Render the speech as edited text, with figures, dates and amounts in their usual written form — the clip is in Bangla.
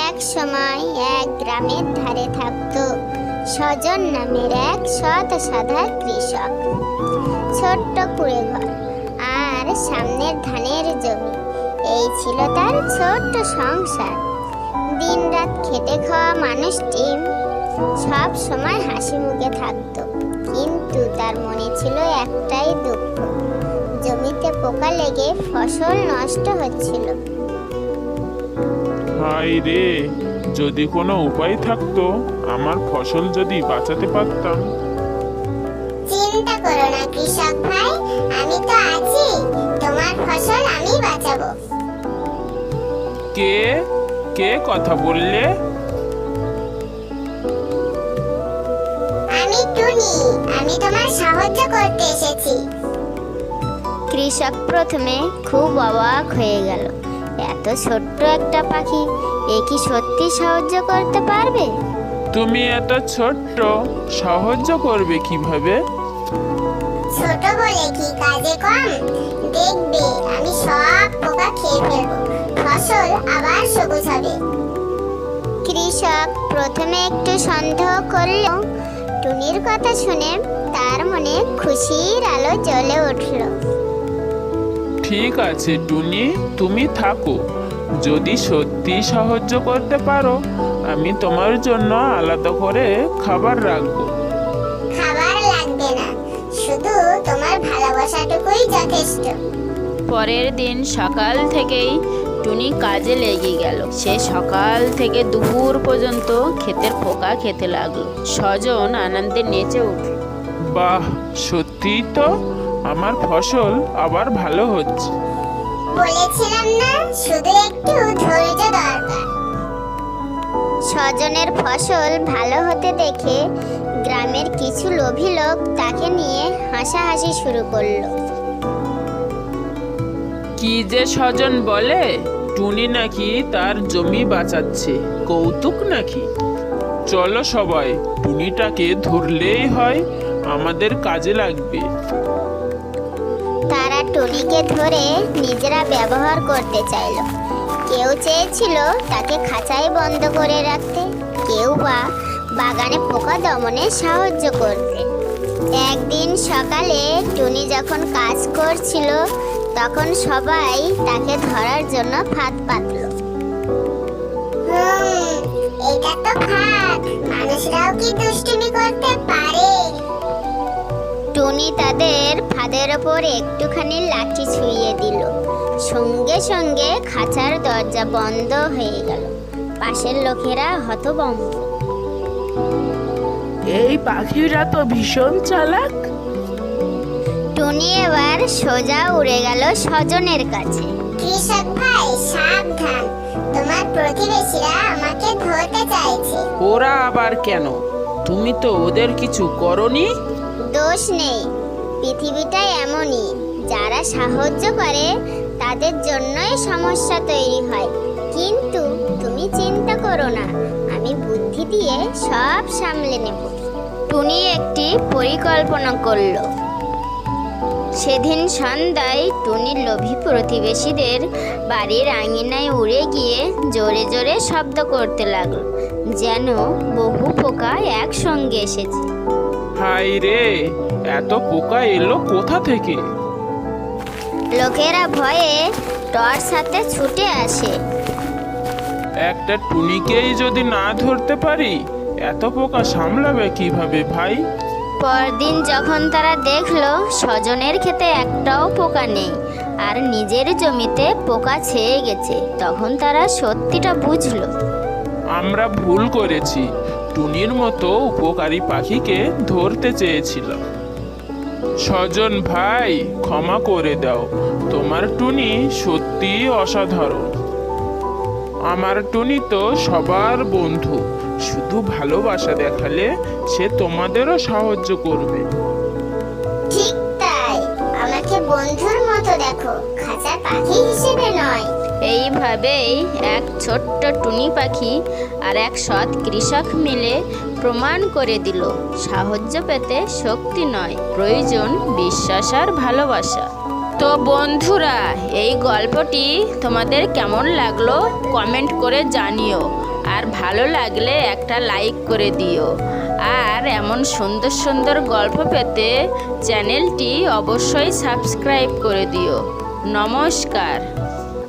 এক সময় এক গ্রামের ধারে থাকতো স্বজন নামের এক সৎ সাধা কৃষক। ছোট্ট কুঁড়ে ঘর আর সামনের ধানের জমি, এই ছিল তার ছোট্ট সংসার। দিনরাত খেটে খাওয়া মানুষটি সব সময় হাসি মুখে থাকতো, কিন্তু তার মনে ছিল একটাই দুঃখ, জমিতে পোকা লেগে ফসল নষ্ট হচ্ছিল। হায় রে, যদি কোনো উপায় থাকতো, আমার ফসল যদি বাঁচাতে পারতাম। চিন্তা করো না কৃষক ভাই, আমি তো আছি, তোমার ফসল আমি বাঁচাবো। কে কে কথা বললে? আমি টুনি, আমি তোমার সাহায্য করতে এসেছি। কৃষক প্রথমে খুব অবাক হয়ে গেল, এত ছোট্ট একটা পাখি এ কি সত্যি সাহায্য করতে পারবে? তুমি এত ছোট্ট, সাহায্য করবে কিভাবে? ছোট বলে কি কাজে কম? দেখবে আমি সব পোকা খেয়ে ফেলবো, ফসল আবার সবুজ হবে। কৃষক প্রথমে একটু সন্দেহ করলেও টুনির কথা শুনে তার মনে খুশির আলো জ্বলে উঠল। ঠিক আছে টুনি, তুমি থাকো। যদি সত্যি সাহায্য করতে পারো, আমি তোমার জন্য আলাদা করে খাবার রাখবো। খাবার লাগবে না, শুধু তোমার ভালোবাসাটুকুই যথেষ্ট। পরের দিন সকাল থেকেই টুনি কাজে লেগে গেল। সে সকাল থেকে দুপুর পর্যন্ত ক্ষেতের পোকা খেতে লাগলো। স্বজন আনন্দে নেচে উঠল। বাহ, সত্যিই তো আমার ফসল আবার ভালো হচ্ছে। বলেছিলাম না, শুধু একটু ধৈর্য দরকার। স্বজনের ফসল ভালো হতে দেখে গ্রামের কিছু লোভী লোক তাকে নিয়ে হাসাহাসি শুরু করলো। কি যে স্বজন বলে, টুনি নাকি তার জমি বাঁচাচ্ছে, কৌতুক নাকি? চলো সবাই, টুনিটাকে ধরলেই হয়, আমাদের কাজে লাগবে। তারা টুনিকে ধরে নিজেরা ব্যবহার করতে চাইলো। কেউ চেয়েছিল তাকে খাঁচায় বন্ধ করে রাখতে, কেউ বা বাগানে পোকা দমনে সাহায্য করতে। একদিন সকালে টুনি যখন কাজ করছিল, তখন সবাই তাকে ধরার জন্য ফাঁদ পাতল। এটা তো ফাঁদ, মানুষরাও কি দুষ্টুমি করতে পারে? টুনি তাদের ফাঁদের ওপর একটুখানি লাঠি ছুঁয়ে দিল, সঙ্গে সঙ্গে খাঁচার দরজা বন্ধ হয়ে গেল। পাশের লোকেরা হতভম্ব। এই পাখিরা তো ভীষণ চালাক। টুনি এবার সোজা উড়ে গেল স্বজনের কাছে। কৃষক ভাই সাবধান, তোমার প্রতিবেশীরা আমাকে ধরতে চাইছে। ওরা আবার কেন? তুমি তো ওদের কিছু করনি। দোষ নেই, পৃথিবীটা এমনই, যারা সাহায্য করে তাদের জন্যই সমস্যা তৈরি হয়। কিন্তু তুমি চিন্তা করো না, আমি বুদ্ধি দিয়ে সব সামলে নেব। টুনি একটি পরিকল্পনা করলো। সেদিন সন্ধ্যায় টুনি লোভী প্রতিবেশীদের বাড়ির আঙিনায় উড়ে গিয়ে জোরে জোরে শব্দ করতে লাগলো, যেন বহু পোকা একসঙ্গে এসেছে। হায় রে, এত পোকা এলো কোথা থেকে? লোকেরা ভয়ে টর্চ হাতে ছুটে আসে। একটা টুনিকেই যদি না ধরতে পারি, এত পোকা সামলাবে কিভাবে ভাই? পরদিন যখন তারা দেখলো স্বজনের ক্ষেতে একটাও পোকা নেই আর নিজের জমিতে পোকা ছেয়ে গেছে, তখন তারা সত্যিটা বুঝলো। আমরা ভুল করেছি, টুনির মতো উপকারী পাখিকে ধরতে চেয়েছিলাম। স্বজন ভাই, ক্ষমা করে দাও, তোমার টুনি সত্যিই অসাধারণ। আমার টুনি তো সবার বন্ধু, শুধু ভালোবাসা দেখালে সে তোমাদেরও সাহায্য করবে। ঠিক তাই, আমাকে বন্ধুর মতো দেখো, খাঁচার পাখি হিসেবে নয়। এইভাবেই এক ছোট্ট টুনি পাখি আর এক সৎ কৃষক মিলে প্রমাণ করে দিল, সাহায্য পেতে শক্তি নয়, প্রয়োজন বিশ্বাস আর ভালোবাসা। তো বন্ধুরা, এই গল্পটি তোমাদের কেমন লাগলো কমেন্ট করে জানিও, আর ভালো লাগলে একটা লাইক করে দিও। আর এমন সুন্দর সুন্দর গল্প পেতে চ্যানেলটি অবশ্যই সাবস্ক্রাইব করে দিও। নমস্কার।